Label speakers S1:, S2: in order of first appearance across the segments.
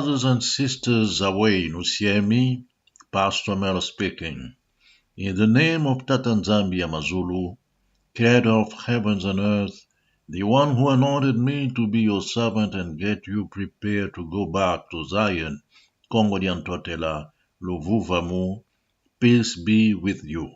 S1: Brothers and sisters away, Nusiemi, Pastor Melo speaking. In the name of Tatanzambi Amazulu, Creator of heavens and earth, the one who anointed me to be your servant and get you prepared to go back to Zion, Kongo nTotela, Luvuvamu, peace be with you.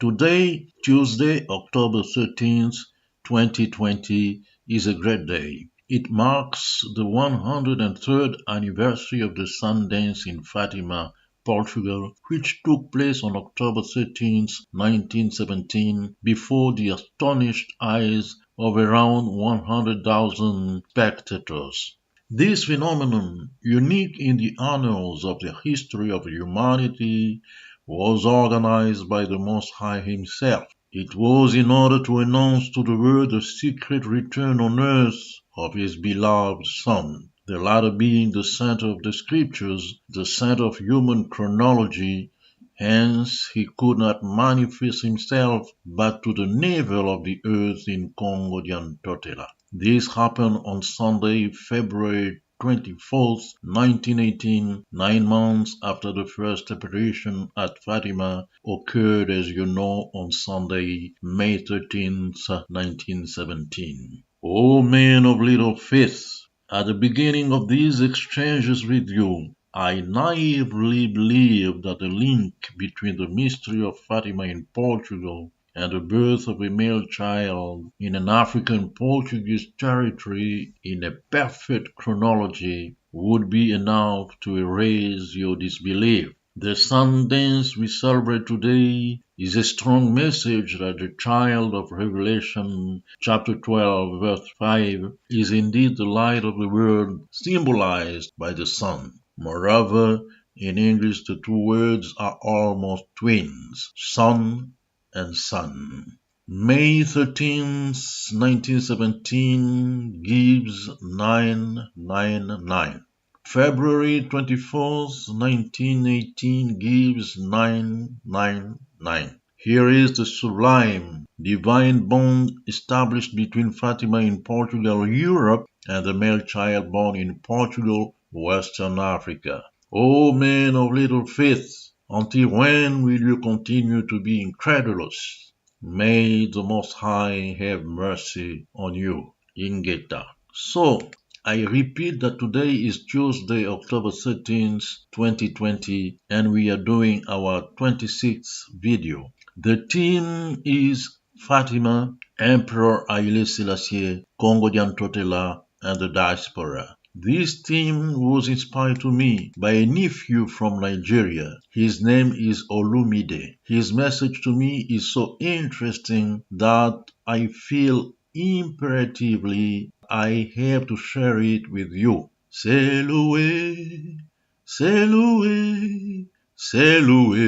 S1: Today, Tuesday, October 13th, 2020, is a great day. It marks the 103rd anniversary of the Sun Dance in Fatima, Portugal, which took place on October 13, 1917, before the astonished eyes of around 100,000 spectators. This phenomenon, unique in the annals of the history of humanity, was organized by the Most High Himself. It was in order to announce to the world the secret return on earth of His beloved Son, the latter being the center of the Scriptures, the center of human chronology. Hence, He could not manifest Himself but to the navel of the earth in Kongo nTotela. This happened on Sunday, February 24th, 1918, 9 months after the first apparition at Fatima occurred, as you know, on Sunday, May 13th, 1917. O men of little faith, at the beginning of these exchanges with you, I naively believed that the link between the mystery of Fatima in Portugal and the birth of a male child in an African Portuguese territory in a perfect chronology would be enough to erase your disbelief. The Sun Dance we celebrate today is a strong message that the child of Revelation chapter 12 verse 5 is indeed the light of the world symbolized by the sun. Moreover, in English the two words are almost twins, sun and sun. May 13th, 1917 gives 999. February 24th, 1918 gives 999. Here is the sublime, divine bond established between Fatima in Portugal, Europe, and the male child born in Portugal, Western Africa. O men of little faith, until when will you continue to be incredulous? May the Most High have mercy on you. Ingeta. So, I repeat that today is Tuesday, October 13th, 2020, and we are doing our 26th video. The theme is Fatima, Emperor Haile Selassie, Kongo nTotela, and the Diaspora. This theme was inspired to me by a nephew from Nigeria. His name is Olumide. His message to me is so interesting that I feel imperatively I have to share it with you. Sail away, sail away, sail away.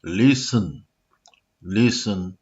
S1: Listen, listen,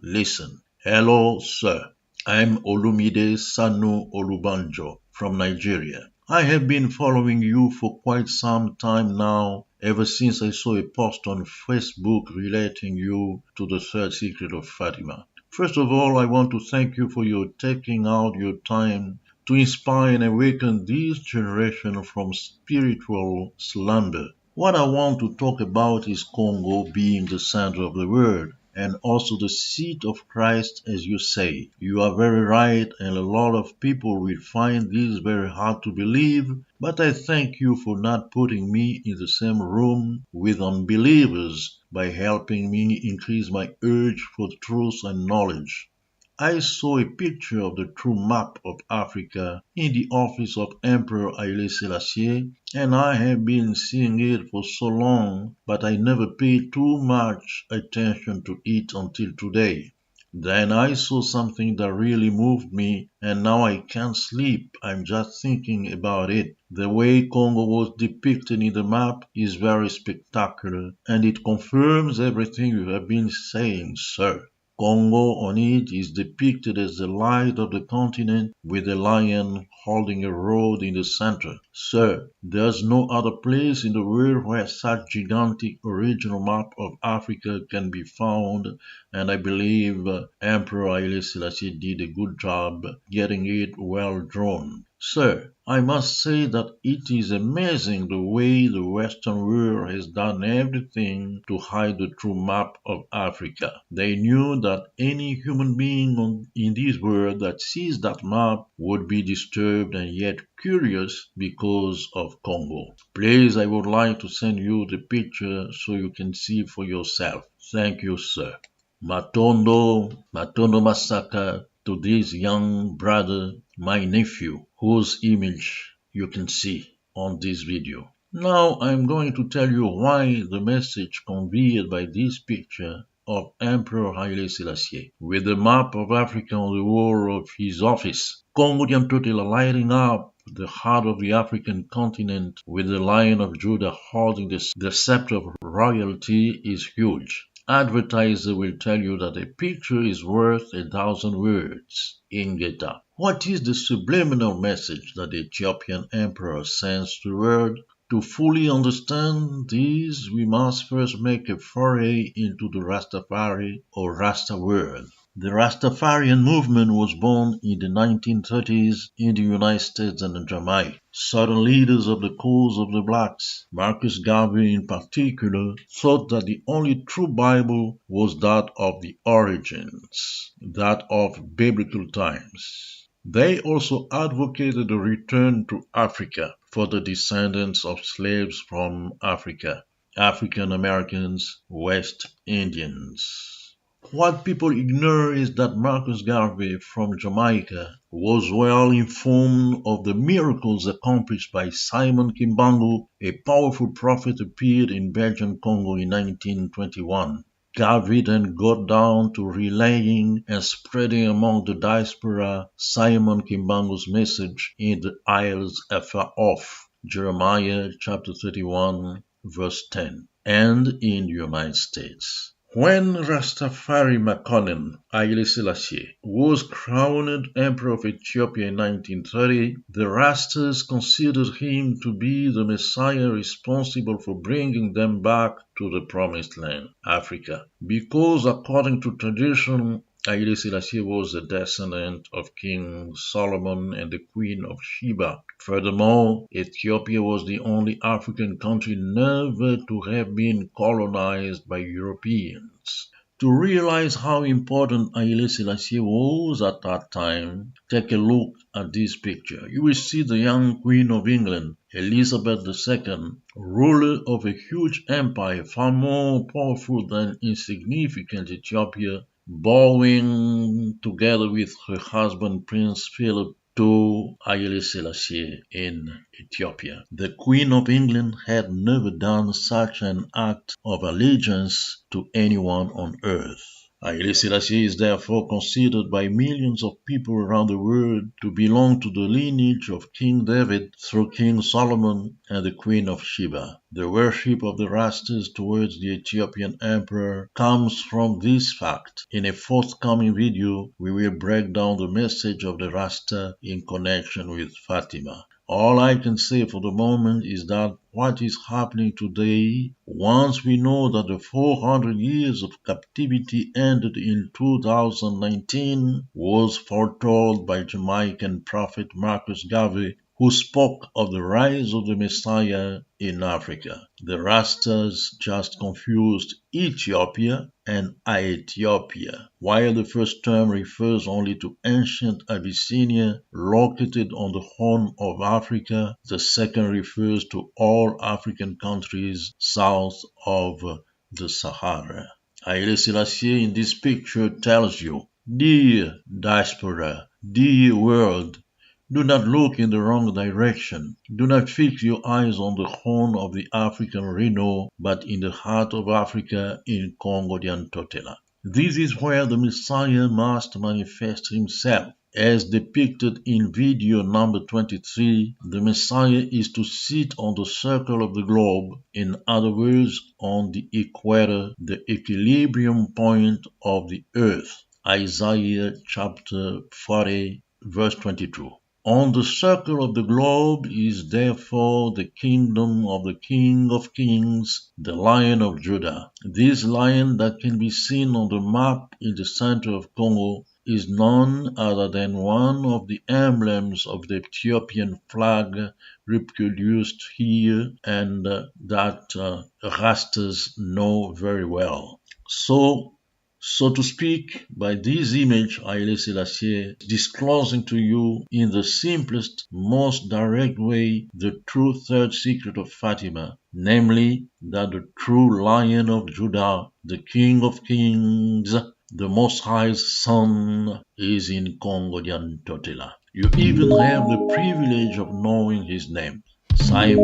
S1: listen. Hello, sir. I'm Olumide Sanu Olubanjo from Nigeria. I have been following you for quite some time now, ever since I saw a post on Facebook relating you to the third secret of Fatima. First of all, I want to thank you for your taking out your time to inspire and awaken this generation from spiritual slumber. What I want to talk about is Congo being the center of the world, and also the seat of Christ, as you say. You are very right, and a lot of people will find this very hard to believe, but I thank you for not putting me in the same room with unbelievers by helping me increase my urge for truth and knowledge. I saw a picture of the true map of Africa in the office of Emperor Haile Selassie, and I have been seeing it for so long, but I never paid too much attention to it until today. Then I saw something that really moved me, and now I can't sleep. I'm just thinking about it. The way Congo was depicted in the map is very spectacular, and it confirms everything you have been saying, sir. Congo on it is depicted as the light of the continent with a lion holding a rod in the center. Sir, there's no other place in the world where such gigantic original map of Africa can be found, and I believe Emperor Haile Selassie did a good job getting it well drawn. Sir, I must say that it is amazing the way the Western world has done everything to hide the true map of Africa. They knew that any human being in this world that sees that map would be disturbed and yet curious because of Congo. Please, I would like to send you the picture so you can see for yourself. Thank you, sir. Matondo Masaka to this young brother, my nephew, whose image you can see on this video. Now I'm going to tell you why the message conveyed by this picture of Emperor Haile Selassie, with the map of Africa on the wall of his office, Kongo nTotela lighting up the heart of the African continent with the Lion of Judah holding the scepter of royalty is huge. Advertiser will tell you that a picture is worth 1,000 words. Ingeta. What is the subliminal message that the Ethiopian Emperor sends to the world? To fully understand this, we must first make a foray into the Rastafari or Rasta world. The Rastafarian movement was born in the 1930s in the United States and in Jamaica. Southern leaders of the cause of the blacks, Marcus Garvey in particular, thought that the only true Bible was that of the origins, that of biblical times. They also advocated a return to Africa for the descendants of slaves from Africa, African Americans, West Indians. What people ignore is that Marcus Garvey from Jamaica was well informed of the miracles accomplished by Simon Kimbangu, a powerful prophet appeared in Belgian Congo in 1921. Garvey then got down to relaying and spreading among the diaspora Simon Kimbangu's message in the Isles afar off, Jeremiah chapter 31, verse 10, and in the United States. When Rastafari Makonnen, Haile Selassie, was crowned Emperor of Ethiopia in 1930, the Rastas considered him to be the Messiah responsible for bringing them back to the Promised Land, Africa, because according to tradition, Haile Selassie was a descendant of King Solomon and the Queen of Sheba. Furthermore, Ethiopia was the only African country never to have been colonized by Europeans. To realize how important Haile Selassie was at that time, take a look at this picture. You will see the young Queen of England, Elizabeth II, ruler of a huge empire far more powerful than insignificant Ethiopia, bowing together with her husband Prince Philip to Haile Selassie in Ethiopia. The Queen of England had never done such an act of allegiance to anyone on earth. Haile Selassie is therefore considered by millions of people around the world to belong to the lineage of King David through King Solomon and the Queen of Sheba. The worship of the Rastas towards the Ethiopian Emperor comes from this fact. In a forthcoming video, we will break down the message of the Rasta in connection with Fatima. All I can say for the moment is that what is happening today, once we know that the 400 years of captivity ended in 2019, was foretold by Jamaican prophet Marcus Garvey, who spoke of the rise of the Messiah in Africa. The Rastas just confused Ethiopia and Ethiopia. While the first term refers only to ancient Abyssinia located on the Horn of Africa, the second refers to all African countries south of the Sahara. Haile Selassie in this picture tells you, dear diaspora, dear world, do not look in the wrong direction. Do not fix your eyes on the horn of the African rhino, but in the heart of Africa in Kongo nTotela. This is where the Messiah must manifest himself. As depicted in video number 23, the Messiah is to sit on the circle of the globe, in other words, on the equator, the equilibrium point of the earth. Isaiah chapter 40, verse 22. On the circle of the globe is therefore the kingdom of the King of Kings, the Lion of Judah. This lion that can be seen on the map in the center of Congo is none other than one of the emblems of the Ethiopian flag reproduced here and that Rastas know very well. So to speak, by this image, Haile Selassie is disclosing to you in the simplest, most direct way the true third secret of Fatima, namely that the true Lion of Judah, the King of Kings, the Most High's Son, is in Kongo nTotela. You even have the privilege of knowing his name, Simon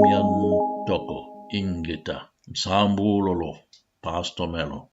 S1: Toko Ingeta, Msambulolo, Pastor Melo.